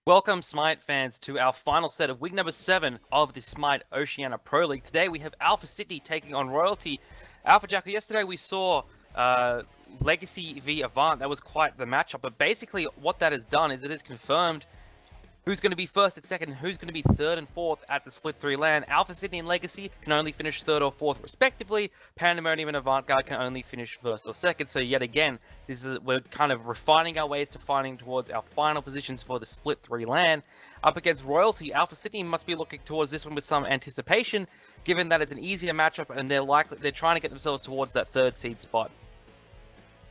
Welcome, Smite fans, to our final set of week number 7 of the Smite Oceania Pro League. Today we have Alpha Sydney taking on Royalty. Alpha Jackal, yesterday we saw Legacy v Avant. That was quite the matchup, but basically what that has done is it has confirmed who's going to be first and second, and who's going to be third and fourth at the Split 3 LAN. Alpha Sydney and Legacy can only finish third or fourth respectively. Pandemonium and Avantgarde can only finish first or second. So yet again, we're kind of refining our ways to finding towards our final positions for the Split 3 LAN. Up against Royalty, Alpha Sydney must be looking towards this one with some anticipation, given that it's an easier matchup and they're trying to get themselves towards that third seed spot.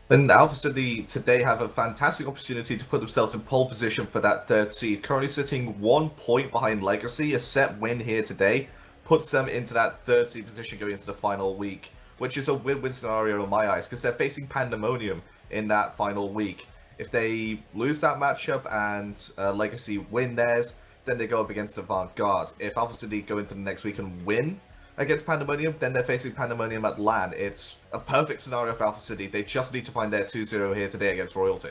And Alpha Sydney today have a fantastic opportunity to put themselves in pole position for that third seed. Currently sitting 1 point behind Legacy. A set win here today puts them into that third seed position going into the final week, which is a win-win scenario in my eyes because they're facing Pandemonium in that final week. If they lose that matchup and Legacy win theirs, then they go up against Avantgarde. If Alpha Sydney go into the next week and win against Pandemonium, then they're facing Pandemonium at LAN. It's a perfect scenario for Alpha Sydney. They just need to find their 2-0 here today against Royalty.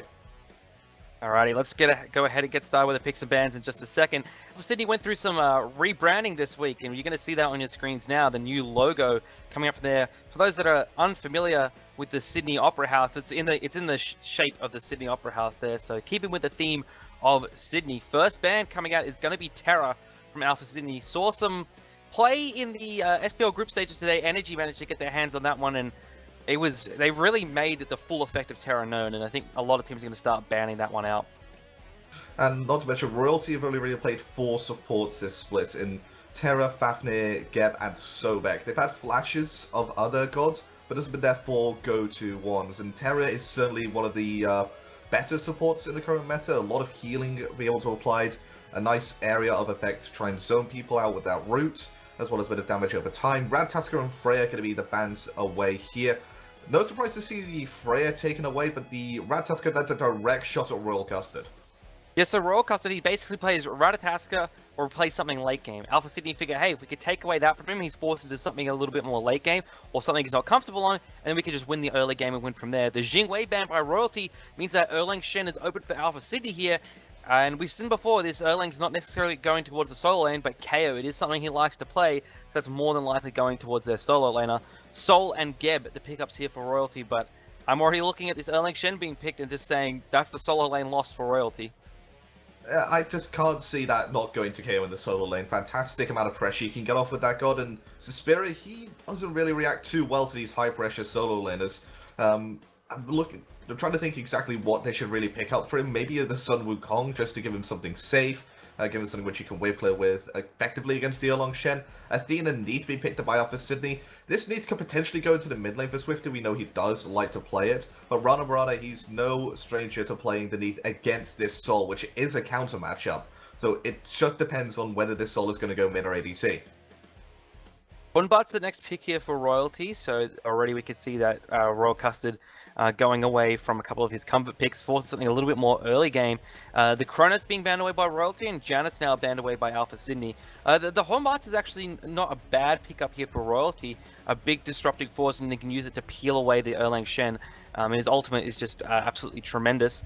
Alrighty, let's go ahead and get started with the picks and bans in just a second. Alpha Sydney went through some rebranding this week, and you're going to see that on your screens now. The new logo coming up from there. For those that are unfamiliar with the Sydney Opera House, it's in the shape of the Sydney Opera House there. So keeping with the theme of Sydney, first ban coming out is going to be Terra from Alpha Sydney. Saw some play in the SPL group stages today. Energy managed to get their hands on that one, and they really made the full effect of Terra known, and I think a lot of teams are going to start banning that one out. And not to mention, Royalty have only really played 4 supports this split in Terra, Fafnir, Geb, and Sobek. They've had flashes of other gods, but this has been their 4 go-to ones, and Terra is certainly one of the better supports in the current meta. A lot of healing being able to applied, a nice area of effect to try and zone people out with that root, as well as a bit of damage over time. Radtasker and Freya are going to be the bans away here. No surprise to see the Freya taken away, but the Radtasker, that's a direct shot at Royal Custard. Yeah, so Royal Custard, he basically plays Radatasker or plays something late game. Alpha Sydney figure, hey, if we could take away that from him, he's forced into something a little bit more late game, or something he's not comfortable on, and then we could just win the early game and win from there. The Jingwei ban by Royalty means that Erlang Shen is open for Alpha Sydney here, and we've seen before, this Erlang's not necessarily going towards the solo lane, but KO, it is something he likes to play, so that's more than likely going towards their solo laner. Sol and Geb, the pickups here for Royalty, but I'm already looking at this Erlang Shen being picked and just saying, that's the solo lane lost for Royalty. I just can't see that not going to KO in the solo lane. Fantastic amount of pressure you can get off with that god, and Suspiria, he doesn't really react too well to these high-pressure solo laners. I'm trying to think exactly what they should really pick up for him. Maybe the Sun Wukong, just to give him something safe, give him something which he can wave clear with effectively against the Erlang Shen. Athena need to be picked up by Alpha Sydney. This Neith could potentially go into the mid lane for Swifty. We know he does like to play it, but Rana Murata, he's no stranger to playing the Neith against this Sol, which is a counter matchup. So it just depends on whether this Sol is going to go mid or ADC. Bunbart's the next pick here for Royalty, so already we could see that Royal Custard going away from a couple of his comfort picks, forcing something a little bit more early game. The Kronos being banned away by Royalty, and Janet's now banned away by Alpha Sydney. The Hornbarts is actually not a bad pickup here for Royalty, a big disrupting force, and they can use it to peel away the Erlang Shen. And his ultimate is just absolutely tremendous.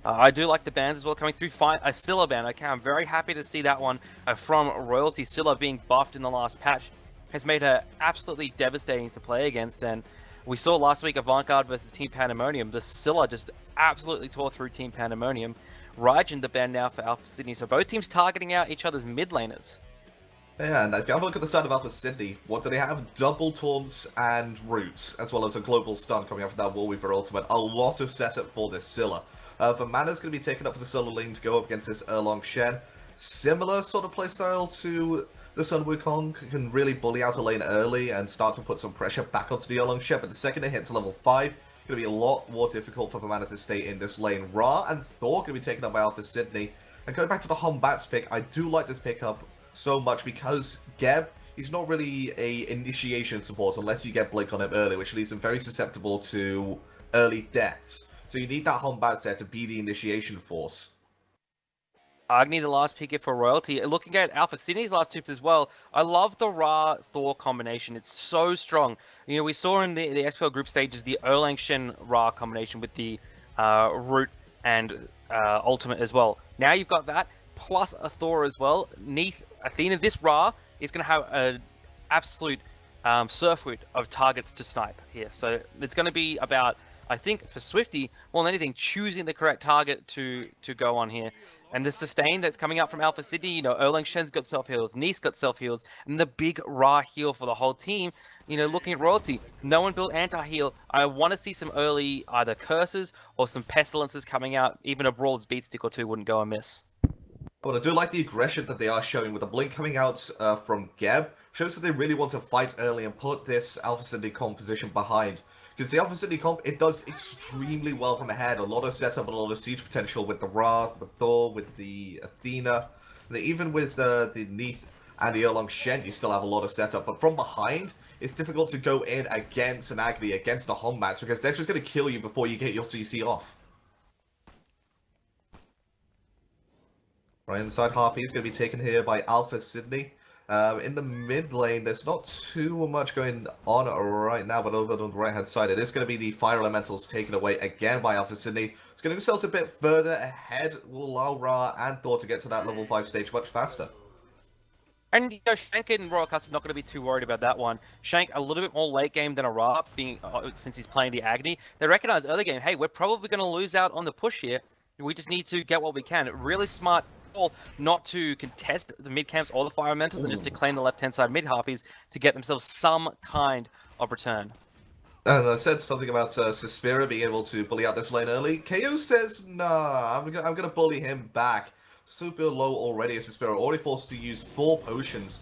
I do like the bans as well coming through. A Scylla ban, okay, I'm very happy to see that one from Royalty. Scylla being buffed in the last patch has made her absolutely devastating to play against, and we saw last week Avantgarde versus Team Pandemonium. The Scylla just absolutely tore through Team Pandemonium. Raijin the ban now for Alpha Sydney, so both teams targeting out each other's mid laners. Yeah, and if you have a look at the side of Alpha Sydney, what do they have? Double taunts and roots, as well as a global stun coming after that Woolweaver ultimate. A lot of setup for this Scylla. The mana's going to be taken up for the solo lane to go up against this Erlang Shen. Similar sort of playstyle to the Sun Wukong, can really bully out a lane early and start to put some pressure back onto the Erlang Shen, but the second it hits level 5, it's going to be a lot more difficult for the mana to stay in this lane. Ra and Thor going to be taken up by Alpha Sydney. And going back to the Humbats pick, I do like this pickup so much because Geb, he's not really a initiation support unless you get Blink on him early, which leaves him very susceptible to early deaths. So you need that Humbats there to be the initiation force. Agni, the last pick here for Royalty. Looking at Alpha Sydney's last tips as well, I love the Ra-Thor combination. It's so strong. You know, we saw in the SPL group stages the Erlang Shen Ra combination with the Root and Ultimate as well. Now you've got that. plus a Thor as well. Neath Athena, this Ra is going to have an absolute surfeit of targets to snipe here. So it's going to be about, I think, for Swifty, more than anything, choosing the correct target to go on here. And the sustain that's coming out from Alpha Sydney, you know, Erlang Shen's got self-heals, Neath's got self-heals, and the big Ra heal for the whole team. You know, looking at Royalty, no one built anti-heal. I want to see some early either curses or some pestilences coming out. Even a Brawler's beat stick or two wouldn't go amiss. But I do like the aggression that they are showing with the blink coming out from Geb. Shows that they really want to fight early and put this Alpha Sydney comp position behind. Because the Alpha Sydney comp, it does extremely well from ahead. A lot of setup and a lot of siege potential with the Ra, the Thor, with the Athena. And even with the Neath and the Erlang Shen, you still have a lot of setup. But from behind, it's difficult to go in against an Agni, against the Hombats, because they're just going to kill you before you get your CC off. Right inside Harpy is going to be taken here by Alpha Sydney. In the mid lane, there's not too much going on right now, but over on the right-hand side, it is going to be the Fire Elementals taken away again by Alpha Sydney. It's going to themselves a bit further ahead, will allow Ra and Thor to get to that level 5 stage much faster. And, you know, Shank and Royal Custard not going to be too worried about that one. Shank a little bit more late game than a Ra, being since he's playing the Agni. They recognize early game, hey, we're probably going to lose out on the push here. We just need to get what we can. Really smart not to contest the mid camps or the Fire Elementals and just to claim the left-hand side mid Harpies to get themselves some kind of return. And I said something about Suspira being able to bully out this lane early. KO says, nah, I'm gonna bully him back. Super low already as Suspira, already forced to use 4 potions.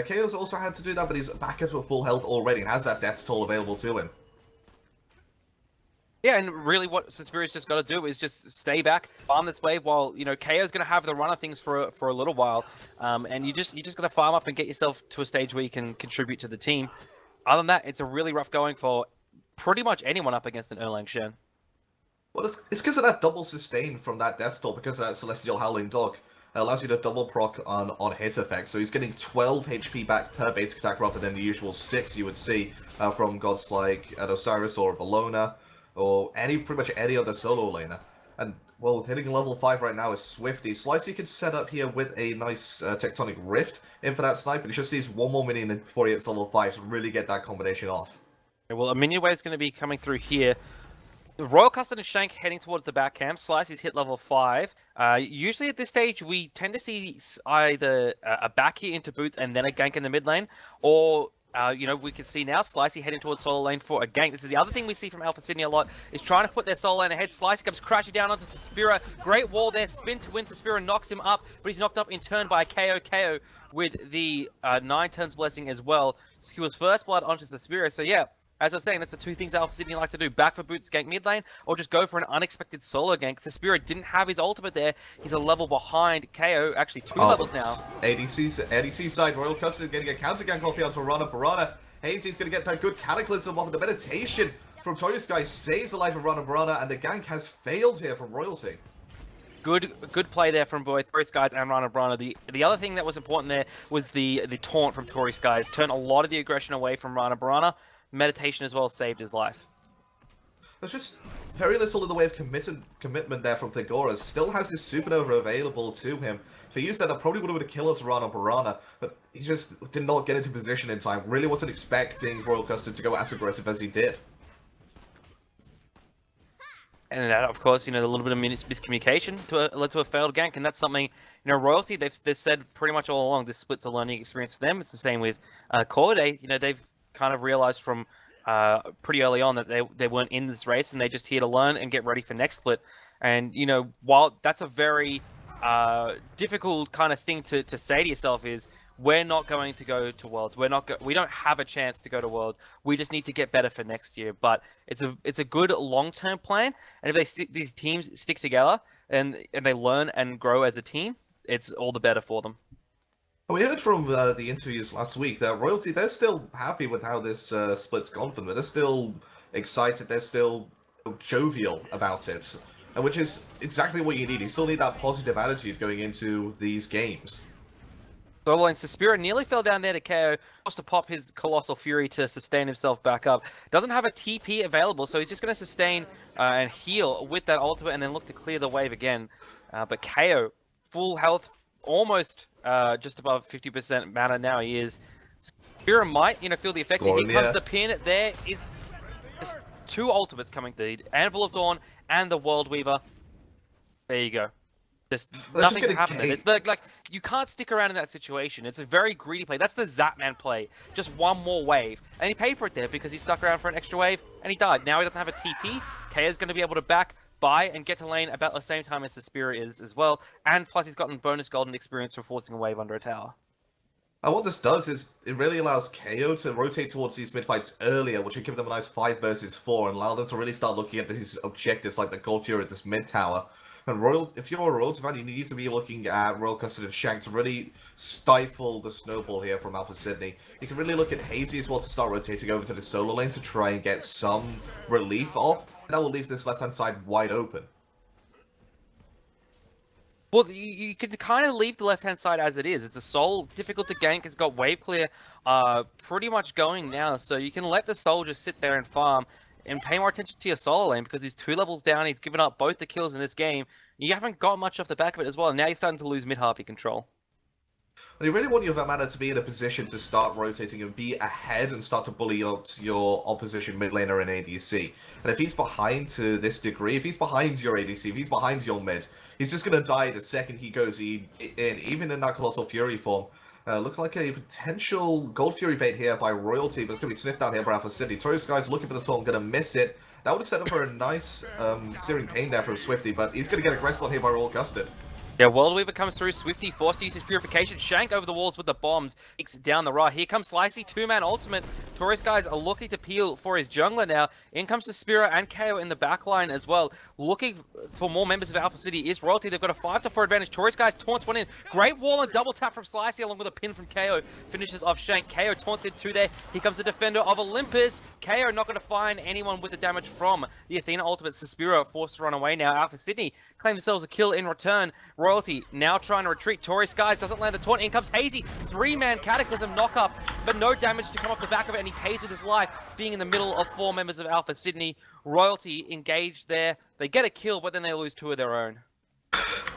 KO's also had to do that, but he's back at full health already and has that Death's Toll available to him. Yeah, and really what Suspira's just got to do is just stay back, farm this wave while, you know, KO's going to have the run of things for a little while. And you just got to farm up and get yourself to a stage where you can contribute to the team. Other than that, it's a really rough going for pretty much anyone up against an Erlang Shen. Well, it's because of that double sustain from that Death Toll, because of that Celestial Howling Dog. It allows you to double proc on hit effects. So he's getting 12 HP back per basic attack rather than the usual 6 you would see from gods like Osiris or Valona, or pretty much any other solo laner. And, well, hitting level 5 right now is Swifty. Slicey can set up here with a nice Tectonic Rift in for that snipe, but he just needs one more minion before he hits level 5 to really get that combination off. Well, a minion wave is going to be coming through here. The Royal Custard and Shank heading towards the back camp. Slicey's hit level 5. Usually at this stage, we tend to see either a back here into boots and then a gank in the mid lane, or you know, we can see now Slicey heading towards solo lane for a gank. This is the other thing we see from Alpha Sydney a lot, is trying to put their solo lane ahead. Slicey comes crashing down onto Suspira. Great wall there, spin to win. Suspira knocks him up, but he's knocked up in turn by a KO with the 9 turns blessing as well. Skewers first blood onto Suspira. So yeah, as I was saying, that's the 2 things Alpha Sydney like to do. Back for boots, gank mid lane, or just go for an unexpected solo gank. Suspira didn't have his ultimate there. He's a level behind KO, actually 2 levels now. ADC side, Royal Custard getting a counter gank off here onto Rana. Hazy's going to get that good Cataclysm off of the meditation from Toya Sky, saves the life of Rana, and the gank has failed here from Royalty. Good play there from both Tory Skies and Rana Brana. The other thing that was important there was the taunt from Tory Skies. Turned a lot of the aggression away from Rana Brana. Meditation as well saved his life. There's just very little in the way of commitment there from Thagora. Still has his Supernova available to him. If he used that, that probably would have killed us Rana Barana, but he just did not get into position in time. Really wasn't expecting Royal Custard to go as aggressive as he did. And that, of course, you know, a little bit of miscommunication led to a failed gank, and that's something, you know, Royalty, they've said pretty much all along, this split's a learning experience for them. It's the same with Corday. You know, they've kind of realized from pretty early on that they weren't in this race, and they're just here to learn and get ready for next split. And, you know, while that's a very difficult kind of thing to say to yourself, is we're not going to go to Worlds. We don't have a chance to go to Worlds. We just need to get better for next year. But it's a good long-term plan. And if these teams stick together and they learn and grow as a team, it's all the better for them. We heard from the interviews last week that Royalty, they're still happy with how this split's gone for them. They're still excited. They're still jovial about it, which is exactly what you need. You still need that positive attitude going into these games. Solo lane, Suspira nearly fell down there to KO. Wants to pop his Colossal Fury to sustain himself back up. Doesn't have a TP available, so he's just going to sustain and heal with that ultimate and then look to clear the wave again. But KO, full health, almost just above 50% mana now. He is. Spira might, feel the effects. Here comes the pin. There is just 2 ultimates coming. The Anvil of Dawn and the World Weaver. There you go. Just nothing to happen there. It's like you can't stick around in that situation. It's a very greedy play. That's the Zapman play. Just one more wave. And he paid for it there because he stuck around for an extra wave and he died. Now he doesn't have a TP. KO's going to be able to buy and get to lane about the same time as the Spirit is as well. And plus he's gotten bonus golden experience for forcing a wave under a tower. And what this does is it really allows KO to rotate towards these mid-fights earlier, which would give them a nice 5 versus 4 and allow them to really start looking at these objectives like the Gold Fury at this mid-tower. And if you're a Royalty fan, you need to be looking at Royal Custard and Shank to really stifle the snowball here from Alpha Sydney. You can really look at Hazy as well to start rotating over to the solo lane to try and get some relief off. That will leave this left-hand side wide open. Well, you can kind of leave the left-hand side as it is. It's a Soul, difficult to gank. It's got wave clear pretty much going now. So you can let the Soul just sit there and farm and pay more attention to your solo lane because he's 2 levels down. He's given up both the kills in this game. You haven't got much off the back of it as well. Now you're starting to lose mid-harpy control. And you really want your Vermana to be in a position to start rotating and be ahead and start to bully out your opposition mid laner in ADC. And if he's behind to this degree, if he's behind your ADC, if he's behind your mid, he's just going to die the second he goes in, even in that Colossal Fury form. Looking like a potential Gold Fury bait here by Royalty, but it's going to be sniffed out here by Alpha City. Torres Sky's looking for the taunt, going to miss it. That would have set up for a nice Searing Pain there from Swifty, but he's going to get aggressive on here by Royal Custard. Yeah, World Weaver comes through. Swifty forced to use his Purification. Shank over the walls with the bombs. Takes it down the right. Here comes Slicey, 2-man ultimate. Torres guys are looking to peel for his jungler now. In comes the Spira and KO in the backline as well. Looking for more members of Alpha City is Royalty. They've got a 5-4 advantage. Torres guys taunts one in. Great wall and double tap from Slicey along with a pin from KO. Finishes off Shank. KO taunted 2 there. Here comes the Defender of Olympus. KO not going to find anyone with the damage from the Athena ultimate. Spira forced to run away now. Alpha City claim themselves a kill in return. Royalty now trying to retreat. Torres Skies doesn't land the taunt. In comes Hazy. 3-man Cataclysm knock up, but no damage to come off the back of it, and he pays with his life, being in the middle of 4 members of Alpha Sydney. Royalty engaged there. They get a kill, but then they lose 2 of their own.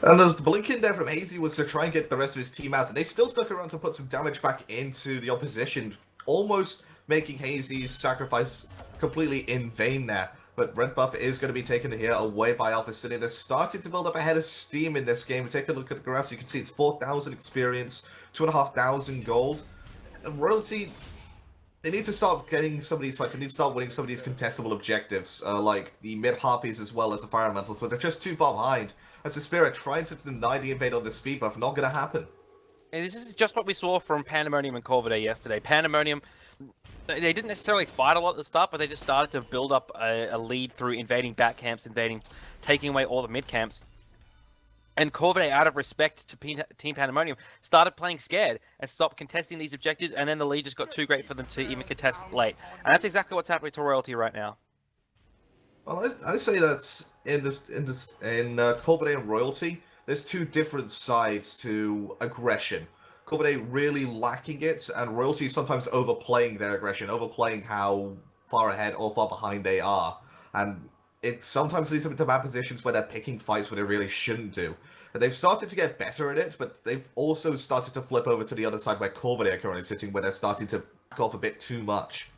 And the blink in there from Hazy was to try and get the rest of his team out, and they still stuck around to put some damage back into the opposition, almost making Hazy's sacrifice completely in vain there. But red buff is going to be taken here away by Alpha City. They're starting to build up a head of steam in this game. Take a look at the graphs. You can see it's 4,000 experience, 2,500 gold. And Royalty, they need to start getting some of these fights. They need to start winning some of these contestable objectives, like the mid-harpies as well as the fire elementals, but they're just too far behind. As the Spirit trying to deny the invade on the speed buff, not going to happen. And this is just what we saw from Pandemonium and Corvidae yesterday. Pandemonium, they didn't necessarily fight a lot at the start, but they just started to build up a lead through invading back camps, taking away all the mid camps. And Corvidae, out of respect to Team Pandemonium, started playing scared and stopped contesting these objectives, and then the lead just got too great for them to even contest late. And that's exactly what's happening to Royalty right now. Well, I say that's in Corvidae and Royalty, there's 2 different sides to aggression. Corvidae really lacking it, and Royalty sometimes overplaying their aggression, overplaying how far ahead or far behind they are. And it sometimes leads them into bad positions where they're picking fights where they really shouldn't do. And they've started to get better at it, but they've also started to flip over to the other side where Corvidae are currently sitting, where they're starting to back off a bit too much.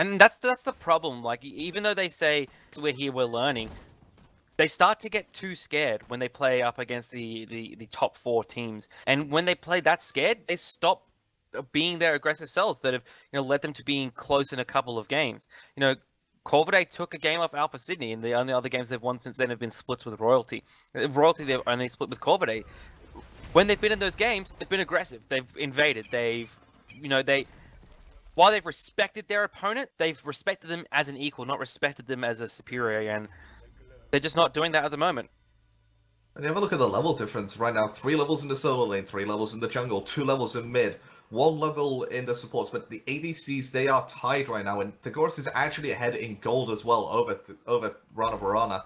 And that's the problem. Like, even though they say we're here, we're learning, they start to get too scared when they play up against the top 4 teams. And when they play that scared, they stop being their aggressive selves that have led them to being close in a couple of games. Corvidae took a game off Alpha Sydney, and the only other games they've won since then have been splits with Royalty. Royalty, they've only split with Corvidae. When they've been in those games, they've been aggressive. They've invaded. While they've respected their opponent, they've respected them as an equal, not respected them as a superior. And they're just not doing that at the moment. And you have a look at the level difference right now. 3 levels in the solo lane, 3 levels in the jungle, 2 levels in mid, 1 level in the supports. But the ADCs, they are tied right now. And the Gorus is actually ahead in gold as well over Rana Barana.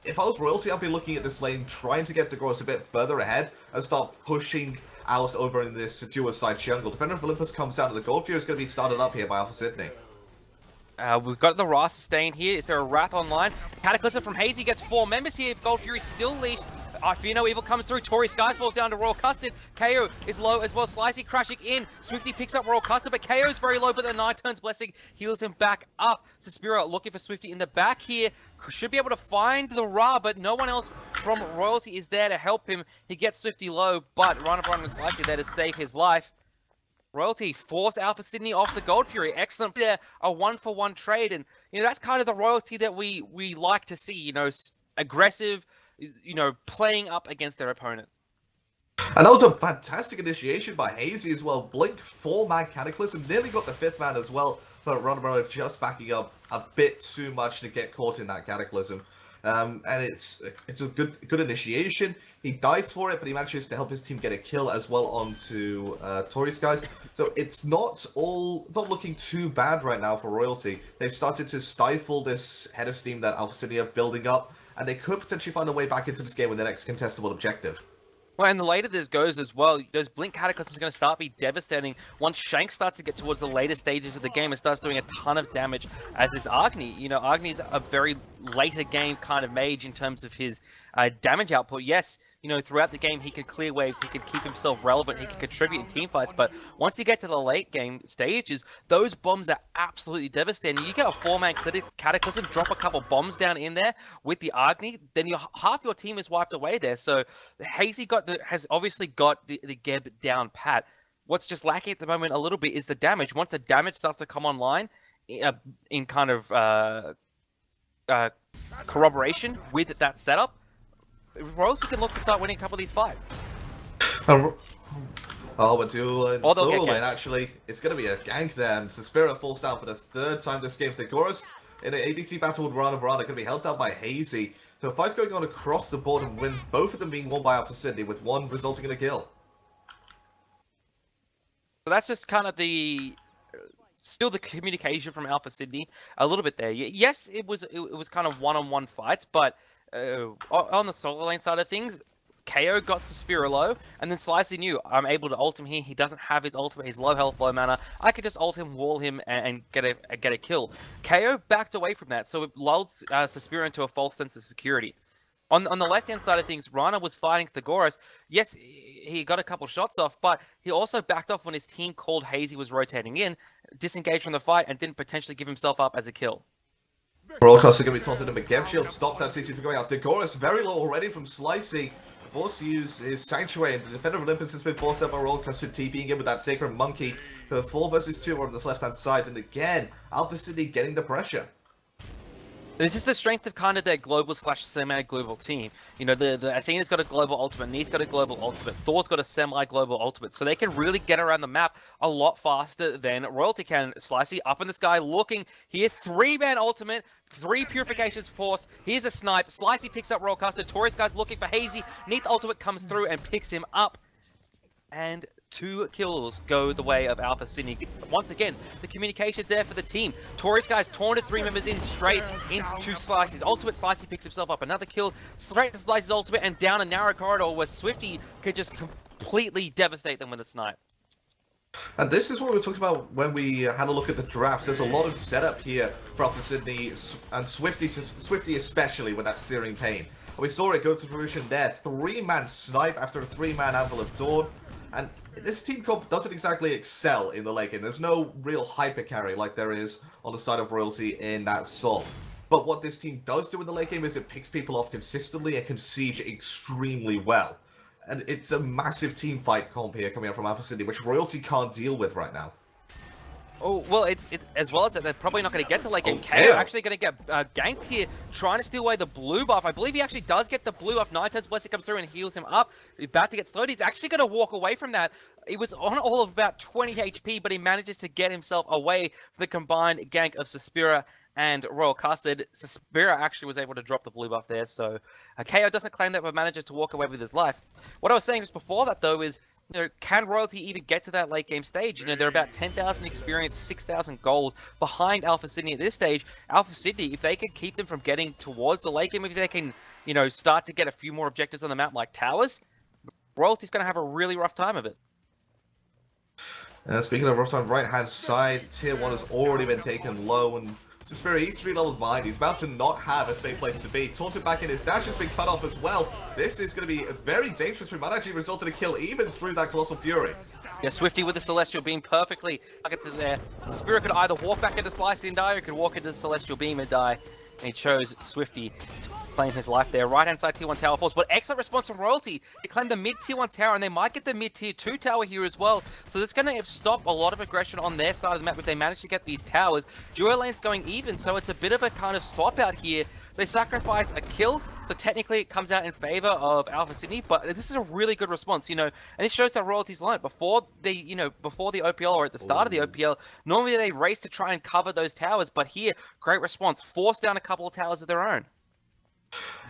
If I was Royalty, I'd be looking at this lane, trying to get the Gorus a bit further ahead and start pushing Alice over in this suicide jungle. Defender of Olympus comes down, and the Gold Fury is going to be started up here by Alpha Sydney. We've got the Wrath sustain here. Is there a Wrath online? Cataclysm from Hazy gets 4 members here. Gold Fury still leashed. Fear No Evil comes through. Tory Skies falls down to Royal Custard. KO is low as well. Slicey crashing in. Swifty picks up Royal Custard, but KO is very low, but the 9 turns Blessing heals him back up. Suspiria looking for Swifty in the back here. Should be able to find the Ra, but no one else from Royalty is there to help him. He gets Swifty low, but Run and Slicey there to save his life. Royalty force Alpha Sydney off the Gold Fury. Excellent there, a 1-for-1 trade, and that's kind of the Royalty that we like to see. Aggressive, playing up against their opponent. And that was a fantastic initiation by Hazy as well. Blink 4-man Cataclysm, nearly got the 5th man as well, but Ronamaro just backing up a bit too much to get caught in that Cataclysm. And it's a good initiation. He dies for it, but he manages to help his team get a kill as well onto Tory Skies. So it's not looking too bad right now for Royalty. They've started to stifle this head of steam that Alpha City are building up, and they could potentially find a way back into this game with their next contestable objective. Well, and the later this goes as well, those Blink Cataclysms are going to start be devastating. Once Shank starts to get towards the later stages of the game, it starts doing a ton of damage, as is Agni. Agni's a very later game kind of mage in terms of his damage output. Yes, throughout the game he can clear waves, he can keep himself relevant, he can contribute in team fights, but once you get to the late game stages, those bombs are absolutely devastating. You get a 4-man Cataclysm, drop a couple bombs down in there with the Agni, then half your team is wiped away there. So Hazy has obviously got the Geb down pat. What's just lacking at the moment a little bit is the damage. Once the damage starts to come online in kind of corroboration with that setup, Royalty can look to start winning a couple of these fights. Oh, but dual solo lane, actually, it's going to be a gank there, and Suspiria falls down for the 3rd time this game. Thegoras in an ADC battle with Rana going to be held down by Hazy. The fight's going on across the board, and win both of them being won by Alpha Sydney, with one resulting in a kill. So that's just kind of still the communication from Alpha Sydney a little bit there. Yes, it was kind of one-on-one fights, but on the solo lane side of things, KO got Suspiria low, and then Slicey knew, I'm able to ult him here. He doesn't have his ultimate. He's low health, low mana. I could just ult him, wall him, and get a kill. KO backed away from that, so it lulled Suspiria into a false sense of security. On the left-hand side of things, Rana was fighting Thegoras. Yes, he got a couple shots off, but he also backed off when his team called Hazy was rotating in, disengaged from the fight, and didn't potentially give himself up as a kill. Rollercoaster going to be taunted, and Geb Shield stops that CC from going out. Thegoras very low already from Slicey. Forced to use his Sanctuary, and the Defender of Olympus has been forced out by Rollercoaster TPing in with that Sacred Monkey. The 4 versus 2 on this left-hand side, and again, Alpha City getting the pressure. This is the strength of kind of their global / semi-global team. The Athena's got a global ultimate, Nee's got a global ultimate, Thor's got a semi-global ultimate, so they can really get around the map a lot faster than Royalty can. Slicey up in the sky looking here, 3-man ultimate, 3 purifications force, here's a snipe, Slicey picks up Royal Custard, Taurus guy's looking for Hazy, Neath ultimate comes through and picks him up, and 2 kills go the way of Alpha Sydney. Once again, the communication's there for the team. Taurus guys taunted 3 members in straight into Slicey's ultimate. Slicey picks himself up another kill, straight to Slicey's ultimate, and down a narrow corridor where Swifty could just completely devastate them with a snipe. And this is what we were talking about when we had a look at the drafts. There's a lot of setup here for Alpha Sydney, and Swifty especially with that Searing Pain. We saw it go to fruition there. 3-man snipe after a 3-man Anvil of Dawn. And this team comp doesn't exactly excel in the late game. There's no real hyper carry like there is on the side of Royalty in that Sol. But what this team does do in the late game is it picks people off consistently and can siege extremely well. And it's a massive team fight comp here coming out from Alpha City, which Royalty can't deal with right now. Oh, well, it's as well as that, they're probably not going to get to late game. KO actually going to get ganked here, trying to steal away the blue buff. I believe he actually does get the blue buff. 9 turns Blessing comes through and heals him up. He's about to get slowed. He's actually going to walk away from that. He was on all of about 20 HP, but he manages to get himself away from the combined gank of Suspiria and Royal Custard. Suspiria actually was able to drop the blue buff there, so KO doesn't claim that, but manages to walk away with his life. What I was saying just before that, though, is can Royalty even get to that late game stage? They're about 10,000 experience, 6,000 gold behind Alpha Sydney at this stage. Alpha Sydney, if they can keep them from getting towards the late game, if they can, start to get a few more objectives on the map like towers, Royalty's going to have a really rough time of it. Speaking of rough time, right-hand side, tier 1 has already been taken low, and Suspiria, he's 3 levels behind. He's about to not have a safe place to be. Taunted back in, his dash has been cut off as well. This is going to be very dangerous. It might actually result in a kill even through that Colossal Fury. Yeah, Swifty with the Celestial Beam perfectly targets there. Suspiria could either walk back into Slicey and die, or could walk into the Celestial Beam and die. And he chose Swifty to claim his life there. Right-hand side tier 1 tower falls, but excellent response from Royalty. They claim the mid-tier 1 tower, and they might get the mid-tier 2 tower here as well. So that's going to stop a lot of aggression on their side of the map if they manage to get these towers. Duo lane's going even, so it's a bit of a kind of swap out here. They sacrifice a kill, so technically it comes out in favor of Alpha Sydney, but this is a really good response, you know, and this shows that Royalty's learned. Before the OPL or at the start of the OPL, normally they race to try and cover those towers, but here, great response, force down a couple of towers of their own.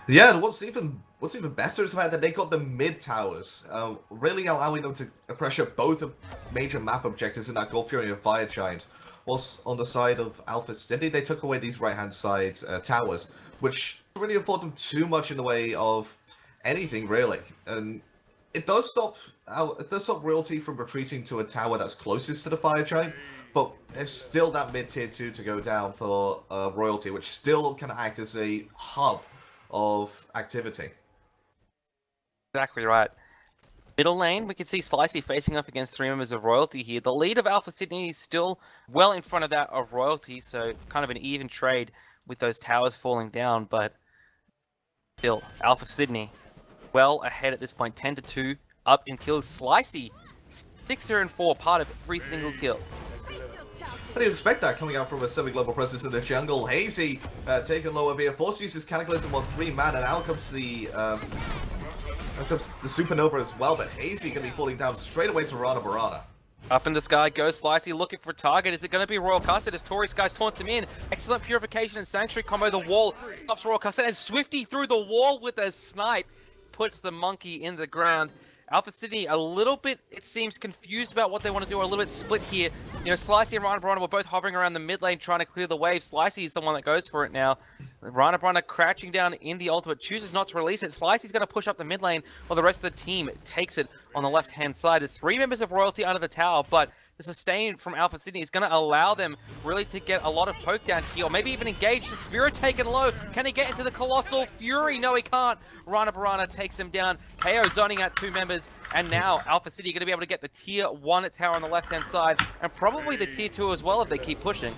Yeah, and what's even better is the fact that they got the mid towers, really allowing them to pressure both of major map objectives in that Gold Fury and Fire Giant. Whilst on the side of Alpha City, they took away these right-hand side towers, which really afford them too much in the way of anything really. And it does stop Royalty from retreating to a tower that's closest to the Fire Giant, but there's still that mid-tier 2 to go down for Royalty, which still can act as a hub of activity. Exactly right. Middle lane, we can see Slicey facing off against 3 members of Royalty here. The lead of Alpha Sydney is still well in front of that of Royalty, so kind of an even trade with those towers falling down, but still, Alpha Sydney well ahead at this point, 10-2, up in kills. Slicey, 6-4, part of every single kill. How do you expect that coming out from a semi-global presence in the jungle? Hazy taken lower via force uses Cataclysm on 3 man, and out comes the Supernova as well, but Hazy going to be falling down straight away to Rana Barana. Up in the sky goes Slicey looking for a target. Is it going to be Royal Custard as Tory Skies taunts him in? Excellent Purification and Sanctuary combo. The wall stops Royal Custard, and Swifty through the wall with a snipe puts the monkey in the ground. Alpha Sydney a little bit, it seems, confused about what they want to do, or a little bit split here. You know, Slicey and Rana Barana were both hovering around the mid lane trying to clear the wave. Slicey is the one that goes for it now. Rana Barana crouching down in the ultimate, chooses not to release it. Slicey's going to push up the mid lane while the rest of the team takes it on the left-hand side. There's 3 members of Royalty under the tower, but the sustain from Alpha Sydney is going to allow them really to get a lot of poke down here, or maybe even engage. The Spirit taken low. Can he get into the Colossal Fury? No, he can't. Rana Barana takes him down. KO zoning out 2 members, and now Alpha City are going to be able to get the tier 1 tower on the left-hand side, and probably the tier 2 as well if they keep pushing.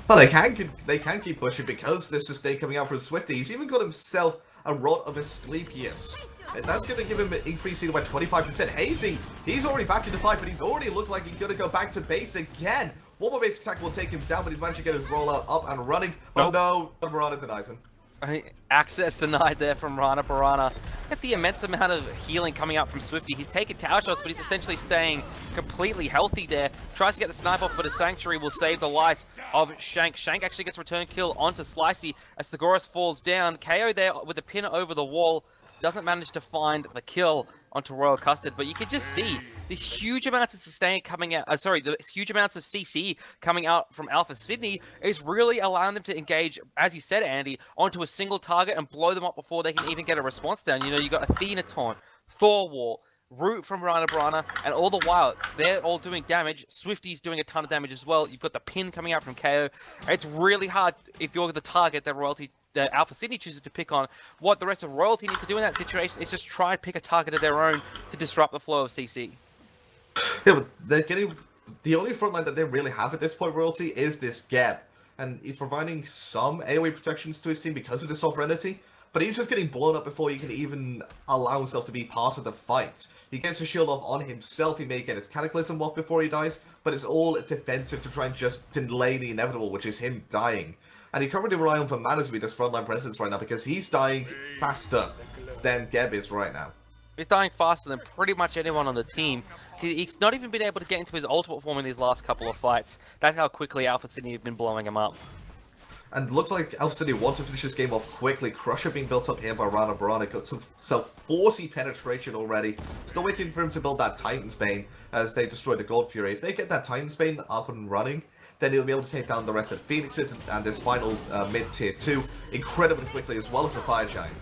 Well, they can keep pushing because there's sustain coming out from Swifty. He's even got himself a Rod of Asclepius. That's going to give him an increase by 25%. Hazy, he's already back in the fight, but he's already looked like he's going to go back to base again. One more base attack will take him down, but he's managed to get his rollout up and running. But no, Barana denies him. Access denied there from Rana Barana. At the immense amount of healing coming out from Swifty. He's taking tower shots, but he's essentially staying completely healthy there. Tries to get the snipe off, but a Sanctuary will save the life of Shank. Shank actually gets return kill onto Slicey as the Goros falls down. KO there with a pin over the wall. Doesn't manage to find the kill onto Royal Custard, but you can just see the huge amounts of sustain coming out, the huge amounts of CC coming out from Alpha Sydney is really allowing them to engage, as you said, Andy, onto a single target and blow them up before they can even get a response down. You know, you got Athena Taunt, Thor Wall, Root from Rana Barana, and all the while, they're all doing damage. Swifty's doing a ton of damage as well. You've got the pin coming out from KO. It's really hard if you're the target that Alpha Sydney chooses to pick on. What the rest of Royalty need to do in that situation is just try and pick a target of their own to disrupt the flow of CC. Yeah, but they're getting... The only front line that they really have at this point, Royalty, is this Geb. And he's providing some AoE protections to his team because of the sovereignty, but he's just getting blown up before he can even allow himself to be part of the fight. He gets a shield off on himself, he may get his Cataclysm off before he dies, but it's all defensive to try and just delay the inevitable, which is him dying. And he can't really rely on for mana to be this frontline presence right now because he's dying faster than Geb is right now. He's dying faster than pretty much anyone on the team. He's not even been able to get into his ultimate form in these last couple of fights. That's how quickly Alpha Sydney have been blowing him up. And looks like Alpha Sydney wants to finish this game off quickly. Crusher being built up here by Rana Barana. Got some 40 penetration already. Still waiting for him to build that Titan's Bane as they destroy the Gold Fury. If they get that Titan's Bane up and running, then he'll be able to take down the rest of Phoenixes and his final mid-tier 2 incredibly quickly, as well as the Fire Giant.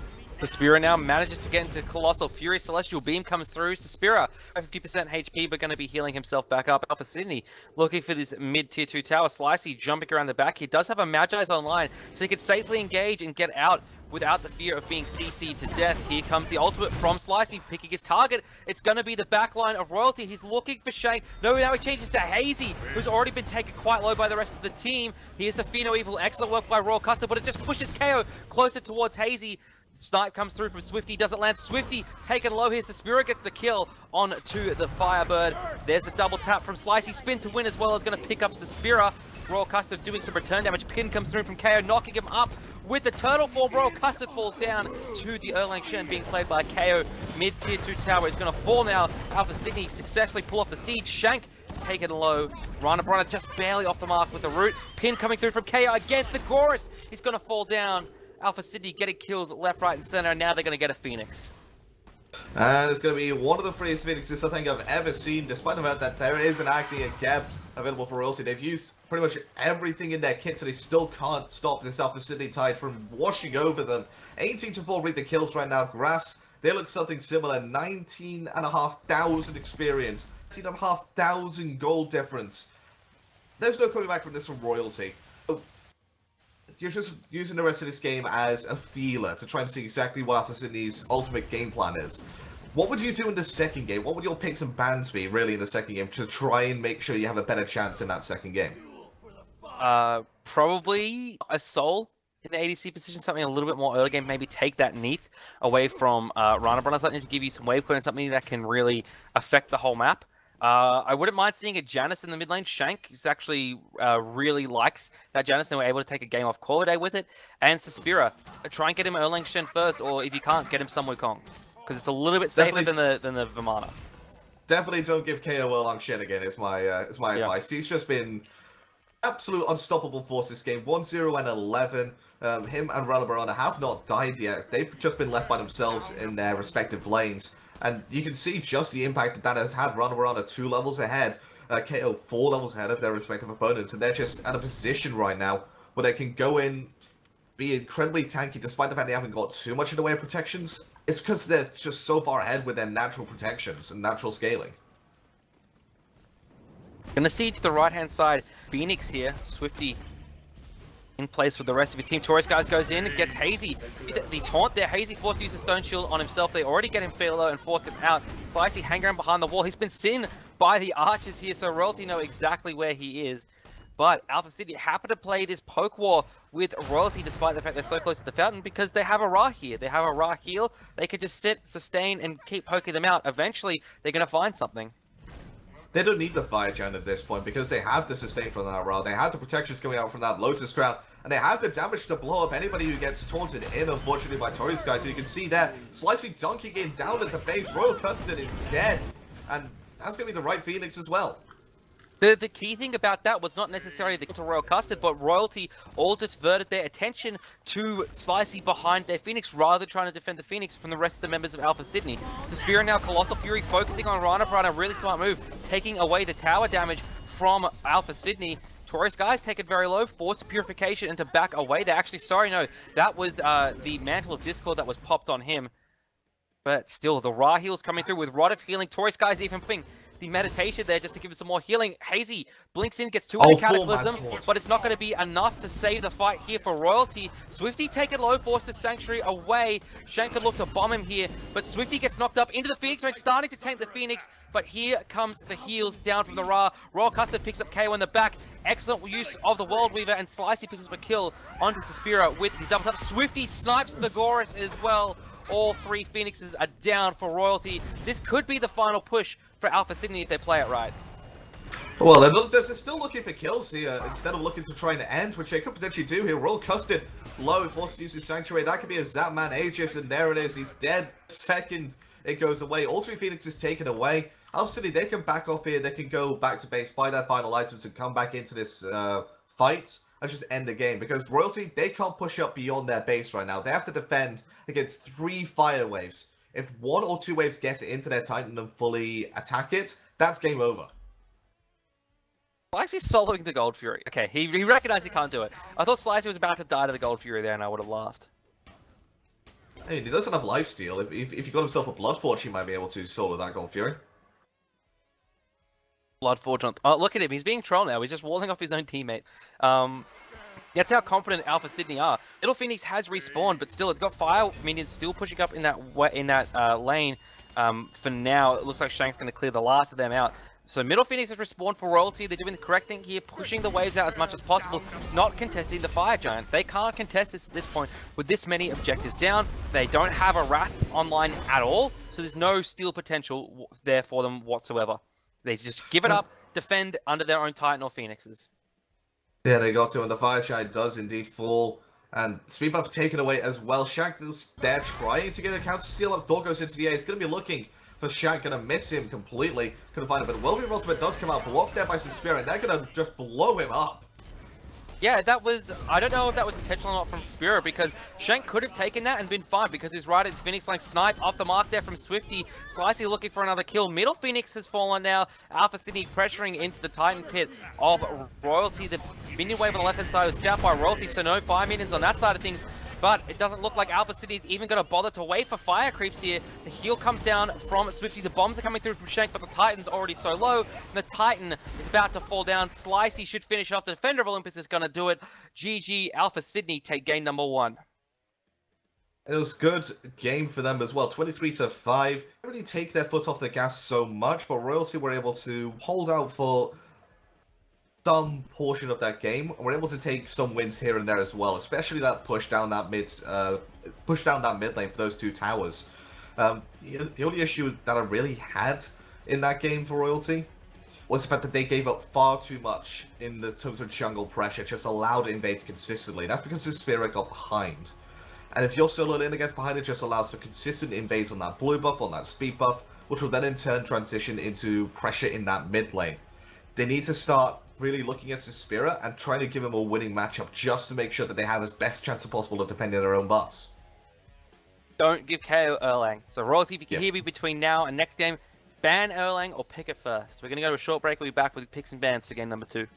Suspira now manages to get into the Colossal Fury. Celestial Beam comes through. Suspira, 50% HP, but going to be healing himself back up. Alpha Sydney looking for this mid-tier 2 tower. Slicey jumping around the back. He does have a Magi's online, so he can safely engage and get out without the fear of being CC'd to death. Here comes the ultimate from Slicey, picking his target. It's going to be the backline of Royalty. He's looking for Shank. No, now he changes to Hazy, who's already been taken quite low by the rest of the team. Here's the Fear No Evil. Excellent work by Royal Custer, but it just pushes KO closer towards Hazy. Snipe comes through from Swifty, doesn't land. Swifty taken low here. Suspira gets the kill on to the Firebird. There's the double tap from Slicey. Spin to win as well as going to pick up Suspira. Royal Custard doing some return damage. Pin comes through from KO, knocking him up with the turtle form. Royal Custard falls down to the Erlang Shen, being played by KO. Mid-tier 2 tower is going to fall now. Alpha Sydney successfully pull off the siege. Shank taken low. Rana Brana just barely off the mark with the root. Pin coming through from KO against the Gorus. He's going to fall down. Alpha Sydney getting kills left, right, and center. Now they're going to get a Phoenix. And it's going to be one of the freest Phoenixes I think I've ever seen, despite the fact that there is an Agni and Geb available for Royalty. They've used pretty much everything in their kit, so they still can't stop this Alpha Sydney tide from washing over them. 18-4 read the kills right now. Graphs, they look something similar. 19,500 experience, 18,500 gold difference. There's no coming back from this from Royalty. You're just using the rest of this game as a feeler to try and see exactly what Alpha Sydney's ultimate game plan is. What would you do in the second game? What would your picks and bans be, really, in the second game to try and make sure you have a better chance in that second game? Probably a Soul in the ADC position, something a little bit more early game. Maybe take that Neath away from Rana Brana, something to give you some wave clear and something that can really affect the whole map. I wouldn't mind seeing a Janus in the mid lane. Shank is actually really likes that Janus, and we're able to take a game off Corvidae with it. And Suspira, try and get him Erlang Shen first, or if you can't, get him some Wukong, because it's a little bit safer than the Vimana. Definitely don't give KO Erlang Shen again. Is my advice. He's just been absolute unstoppable force this game. 1-0 and 11. Him and Rana Brana have not died yet. They've just been left by themselves in their respective lanes. And you can see just the impact that has had. Rana Brana 2 levels ahead, KO 4 levels ahead of their respective opponents, and they're just at a position right now where they can go in, be incredibly tanky, despite the fact they haven't got too much in the way of protections. It's because they're just so far ahead with their natural protections and natural scaling. Gonna see to the right-hand side, Phoenix here, Swifty in place with the rest of his team. Taurus guys goes in, gets Hazy. The taunt there, Hazy forced to use the Stone Shield on himself. They already get him fairly low and forced him out. Slicey hanging around behind the wall. He's been seen by the archers here, so Royalty know exactly where he is. But Alpha City happen to play this poke war with Royalty, despite the fact they're so close to the fountain, because they have a Ra here. They have a Ra heal. They could just sit, sustain, and keep poking them out. Eventually, they're going to find something. They don't need the Fire Giant at this point because they have the sustain from that Ra. They have the protections coming out from that Lotus Crown. And they have the damage to blow up anybody who gets taunted in, unfortunately, by Taurus guys. So you can see that Slicey dunking in down at the base. Royal Custard is dead. And that's going to be the right Phoenix as well. The key thing about that was not necessarily the kill to Royal Custard, but Royalty all diverted their attention to Slicey behind their Phoenix rather than trying to defend the Phoenix from the rest of the members of Alpha Sydney. Suspira now, Colossal Fury focusing on Rana Brana, really smart move, taking away the tower damage from Alpha Sydney. Taurus guys take it very low, force purification and to back away. They're actually, sorry, no, that was the Mantle of Discord that was popped on him. But still, the Ra heals coming through with Rod of Healing. Taurus guys even putting the meditation there just to give us some more healing. Hazy blinks in, gets 2 in the Cataclysm, but it's not going to be enough to save the fight here for Royalty. Swifty taken low, forced the Sanctuary away. Shank could look to bomb him here, but Swifty gets knocked up into the Phoenix range, starting to tank the Phoenix, but here comes the heals down from the Ra. Royal Custard picks up KO in the back. Excellent use of the World Weaver, and Slicey picks up a kill onto Suspira with the double tap. Swifty snipes the Gorus as well. All 3 Phoenixes are down for Royalty. This could be the final push for Alpha Sydney if they play it right. Well, they're still looking for kills here instead of looking to try and end, which they could potentially do here. Royal Custard low, forced to use his Sanctuary. That could be a Zapman Aegis, and there it is. He's dead. Second, it goes away. All 3 Phoenixes taken away. Alpha Sydney, they can back off here. They can go back to base, buy their final items, and come back into this fight. Let's just end the game, because Royalty, they can't push up beyond their base right now. They have to defend against 3 fire waves. If 1 or 2 waves get it into their Titan and fully attack it, that's game over. Slicey's soloing the Gold Fury. Okay, he recognized he can't do it. I thought Slicey was about to die to the Gold Fury there, and I would have laughed. I mean, he doesn't have lifesteal. If he got himself a Blood Forge, he might be able to solo that Gold Fury. Blood Forge on... Oh, look at him. He's being trolled now. He's just walling off his own teammate. That's how confident Alpha Sydney are. Little Phoenix has respawned, but still, it's got fire minions still pushing up in that lane. For now, it looks like Shank's going to clear the last of them out. So Middle Phoenix has respawned for royalty. They're doing the correct thing here, pushing the waves out as much as possible, not contesting the Fire Giant. They can't contest this at this point with this many objectives down. They don't have a Wrath online at all, so there's no steal potential there for them whatsoever. They just give it up, defend under their own Titan or Phoenixes. Yeah, they got to, and the Fire Giant does indeed fall. And speed buff taken away as well. Shank is there trying to get a counter steal up. Door goes into the air. It's going to be looking for Shank, going to miss him completely. Couldn't find him, but Whirlwind Ultimate does come out, blocked there by Suspiria, and they're going to just blow him up. Yeah, that was... I don't know if that was intentional or not from Spira, because Shank could have taken that and been fine, because his right is Phoenix like snipe off the mark there from Swifty. Slicey looking for another kill. Middle Phoenix has fallen now. Alpha Sydney pressuring into the Titan pit of Royalty. The minion wave on the left-hand side was spit out by Royalty, so no fire minions on that side of things. But it doesn't look like Alpha City's even going to bother to wait for fire creeps here. The heal comes down from Swifty. The bombs are coming through from Shank, but the Titan's already so low. And the Titan is about to fall down. Slicey should finish off. The Defender of Olympus is going to do it. GG, Alpha Sydney take game number 1. It was a good game for them as well. 23-5. They didn't really take their foot off the gas so much, but Royalty were able to hold out for some portion of that game. We're able to take some wins here and there as well, especially that push down that mid lane for those two towers. The only issue that I really had in that game for Royalty was the fact that they gave up far too much in the terms of jungle pressure, just allowed invades consistently. That's because the Spirit got behind. And if you're soloed in against behind, it just allows for consistent invades on that blue buff, on that speed buff, which will then in turn transition into pressure in that mid lane. They need to start really looking at Suspiria and trying to give him a winning matchup just to make sure that they have as best chance as possible of defending their own buffs. Don't give KO Erlang. So Royalty, if you can hear me between now and next game, ban Erlang or pick it first. We're going to go to a short break. We'll be back with picks and bans for game number 2.